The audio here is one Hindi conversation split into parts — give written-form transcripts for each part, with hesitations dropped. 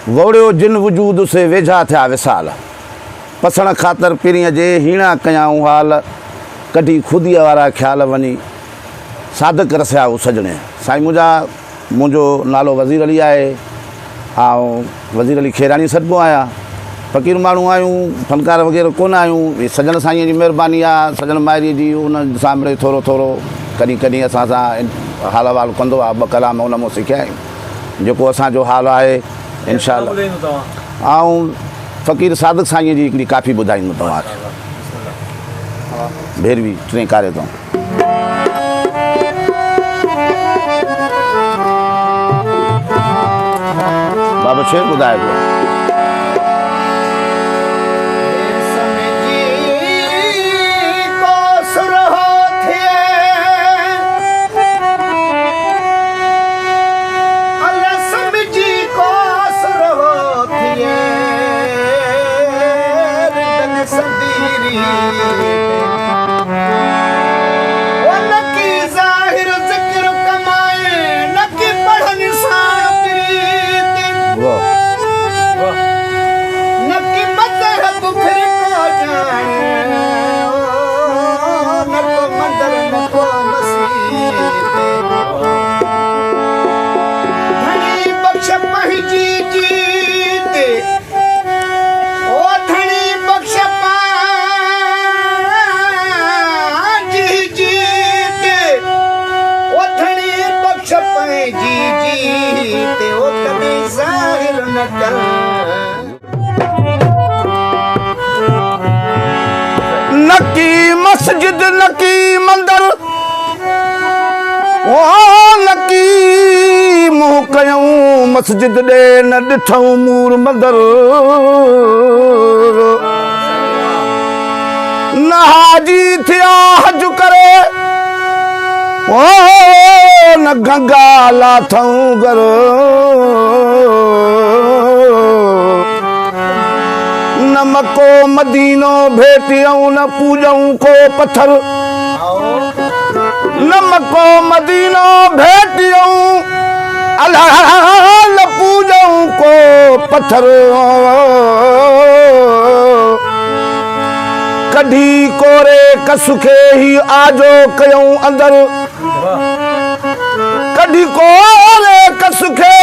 वोड़ियो जिन वजूद से वेझा थिया विसाल पसण ख़ातिर पिरीअ जे हीणा कयाऊं हाल कढी ख़ुदीअ वारा ख़्याल वञी सादक रसिया हो सजणे। साईं मुंहिंजो नालो वज़ीर अली आहे ऐं वज़ीर अली खेरानी सॾिबो आहियां। फ़क़ीर माण्हू आहियूं, फनकार वग़ैरह कोन आहियूं। ही सजण साईंअ जी महिरबानी आहे, सजण माइरीअ जी उन सां मिड़ई थोरो थोरो कॾहिं कॾहिं असां सां हाल वाल कंदो आहे। 2 कलाम उन मां सिखिया आहियूं जेको असांजो हाल आहे इंशाअल्लाह। ऐं फ़क़ीर सादिक साईंअ जी हिकिड़ी काफ़ी ॿुधाईंदो तव्हांखे भेरवी 3 कारे तां। बाबा शेर ॿुधाए पियो नकी मस्जिद नकी मंदर ओ नकी मुंह कयूं मस्जिद ॾे न ॾिठऊं मूर मंदर न हाजी थिया हज करे ओ न गंगा लाथऊं घर न मको मदीनो भेटियूं न पूजऊं को पत्थर न मको मदीनो भेटियूं अल्लाह न पूजऊं को पत्थर कढी कोरे कसुखे ही आजो कयूं अंदर कढी कोरे कसुखे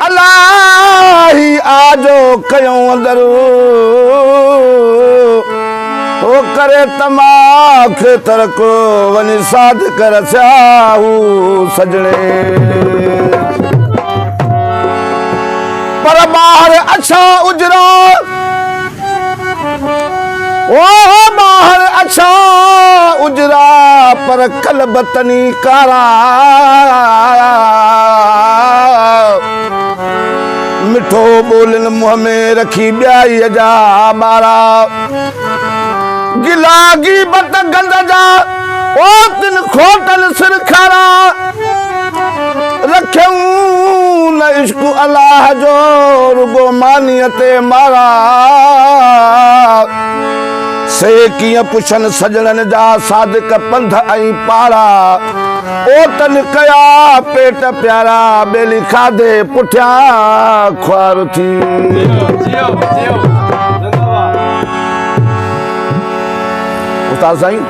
अल्लाही आजो कयूं अंदर ओ करे तमाख तरक वनी साध कर चाहू सजणे पर बाहर अच्छा उजरा ओ बाहर अच्छा उजरा पर कल बतनी कारा मिठो बोलन मुंह में रखी ब्याई जा बारा गिलागी बत गंद जा ओ तिन खोटन सिर खारा रखूं न इश्क अल्लाह जो रुगो मानियते मारा से किया पुछन सजणन जा सादिक पंध आई पारा ओ तन कया पेट प्यारा बेली खादे पुठिया ख्वार थी उस्ताद साईं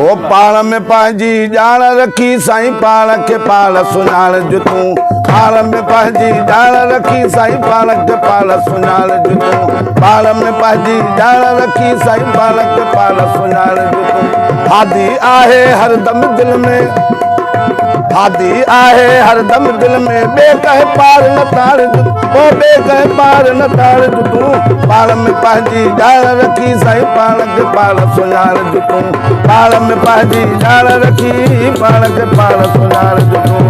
ओ पाण में पंहिंजी ॼाण रखी साईं पाण खे पाण सुञाण जुतूं पाण में पंहिंजी ॼाण रखी साईं पाण खे पाण सुञाण जुतूं पाण में पंहिंजी ॼाण रखी साईं पाण खे पाण सुञाण जुतूं हादी आहे हरदम दिल में हादी आहे हरदम दिल में बे कहे पार न तार ओ बे कहे पार न तार जुतूं पाण में पंहिंजी ॼाण रखी साईं पाण खे पाण सुञाण जुतूं पाण में पंहिंजी ॼाण रखी पाण खे पाण सुञाण जुतूं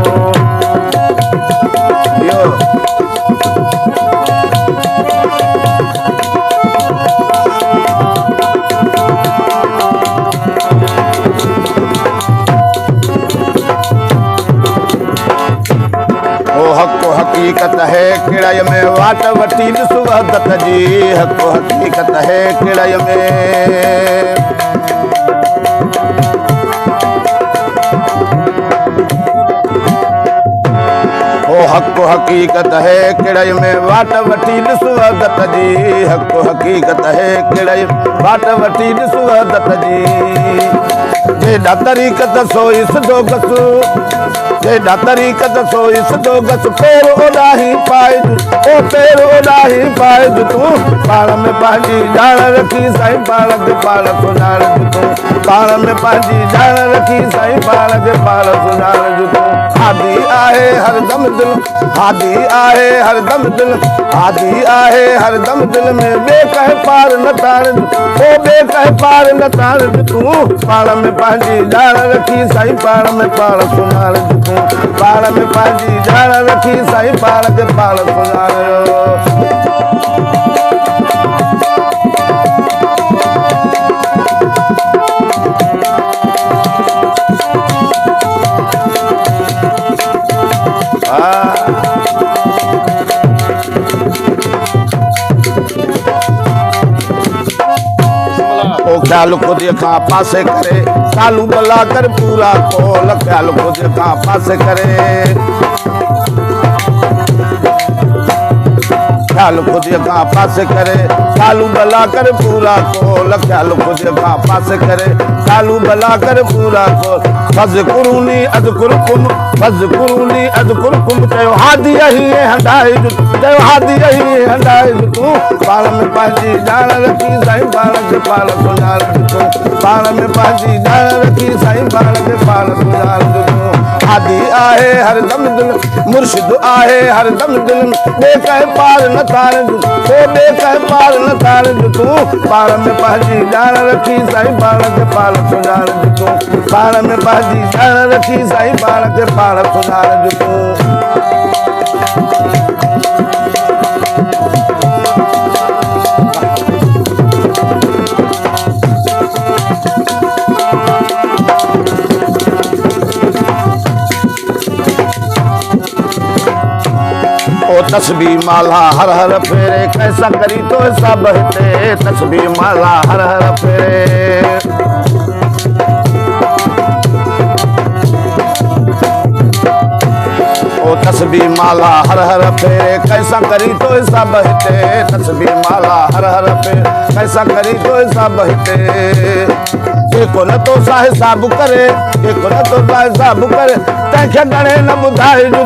यो हकीकत है किड़ाई में वाट वटी सुवहदत जी हको हकीकत है किड़ाई में ओ हक़ हक़ीक़त है किड़ई में वाट वठी ॾिस वहदत जी हक़ हक़ीक़त है किड़ई वाट वठी ॾिस वहदत जी जेॾा तरीक़त सोई सिधो गस जेॾा तरीक़त सोई सिधो गस पैर ओॾाही पाइज ओ पैर ओॾाही पाइज तूं पाण में पंहिंजी ॼाण रखी साईं पाण खे पाण सुञाण तूं पाण में पंहिंजी ॼाण रखी साईं पाण खे पाण सुञाण तूं हादी आहे हरदम दिल हादी आहे हरदम दिल हादी आहे हरदम दिल में ॿिए कंहिं पार न ताण ओ ॿिए कंहिं पार न ताण तूं पाण में पंहिंजी ॼाण रखी साईं पाण में पाण सुञाण तूं पाण में पंहिंजी ॼाण रखी साईं पाण खे पाण सुञाण ख्याल खुद खां पासे करे चालू भला कर पूरा खोल ख्याल खुद खां पासे करे ख्याल खुद खां पासे करे चालू भला कर पूरा खोल ख्याल खुद खां पासे करे चालू भला कर पूरा खोल फज़कुरूनी अज़कुरकुम फज़कुरूनी अज़कुरकुम चयो हादी ही हंडाए चयो हादी ही हंडाए तूं पाण में पंहिंजी ॼाण रखी साईं पाण खे पाण सुञाण तूं पाण में पंहिंजी ॼाण रखी साईं पाण खे पाण सुञाण तूं हादी आहे हरदम दिल मुर्शिद आहे हरदम दिल ॿिए कंहिं पार न ताण ॿिए कंहिं पार न ताण तूं पाण में पंहिंजी ॼाण रखी साईं पाण खे पाण सुञाण तूं पाण में पंहिंजी ॼाण रखी साईं पाण खे पाण सुञाण तूं तस्बीह माला हर हर फेरे कैसा करी तो सब हिते तस्बीह माला हर हर फेरे ओ तस्बीह माला हर हर फेरे कैसा करी तो सब हिते तस्बीह माला हर हर फेरे कैसा करी तो सब हिते एको न तो साहिब करे एको न तो साहिब करे तंहिंखे गणे न ॿुधाइज ओ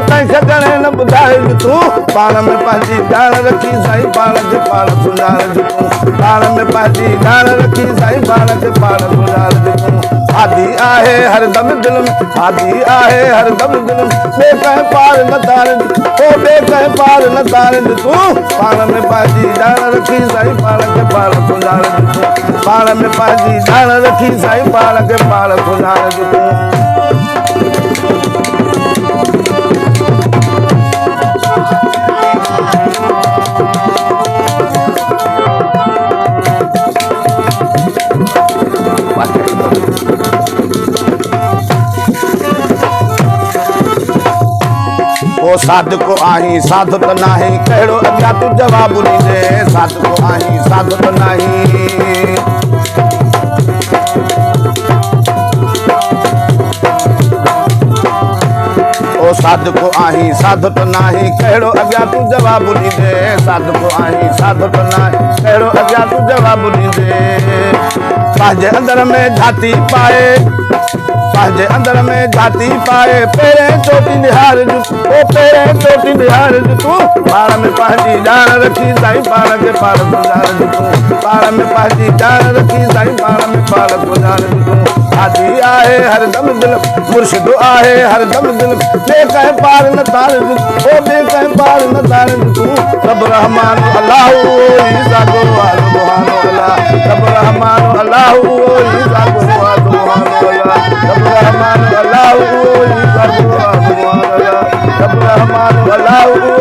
तंहिंखे गणे न ॿुधाइज तूं पाण में पंहिंजी ॼाण रखी साईं पाण खे पाण सुञाण तूं पाण में पंहिंजी ॼाण रखी साईं पाण खे पाण सुञाण तूं हादी आहे हरदम दिल में हादी आहे हरदम दिल में ॿिए कंहिं पार न ताण ओ ॿिए कंहिं पार न ताण तूं पाण में पंहिंजी ॼाण रखी साईं पाण खे पाण सुञाण तूं पाण में पंहिंजी ॼाण रखी साईं पाण खे पाण सुञाण तूं ओ साधको आहीं साधु त नाही कहिड़ो अॻियां तूं जवाबु ॾींदे साधको आहीं साधु त नाही ओ साधको आहीं साधु त नाही कहिड़ो अॻियां तूं जवाबु ॾींदे साधको आहीं साधु त नाही कहिड़ो अॻियां तूं जवाबु ॾींदे पंहिंजे अंदर में झाती पाए पंहिंजे अंदर में झाती पाए पहिरें चोटी निहार ओ पहिरें चोटी निहार तूं पाण में पंहिंजी ॼाण रखी साईं पाण खे पाण सुञाण तूं पाण में पंहिंजी ॼाण रखी साईं पाण में पाण सुञाण तूं हादी आहे हरदम दिल मुर्शिद आहे हरदम दिल ॿिए कंहिं पार न ताण ओ ॿिए कंहिं पार न ताण तूं रब रहमान अल्लाह ई सागो सुभान अल्लाह रब रहमान अल्लाह ई सागो सुभान अल्लाह रब रहमान अल्लाह ई सागो सुभान अल्लाह रब रहमान अल्लाह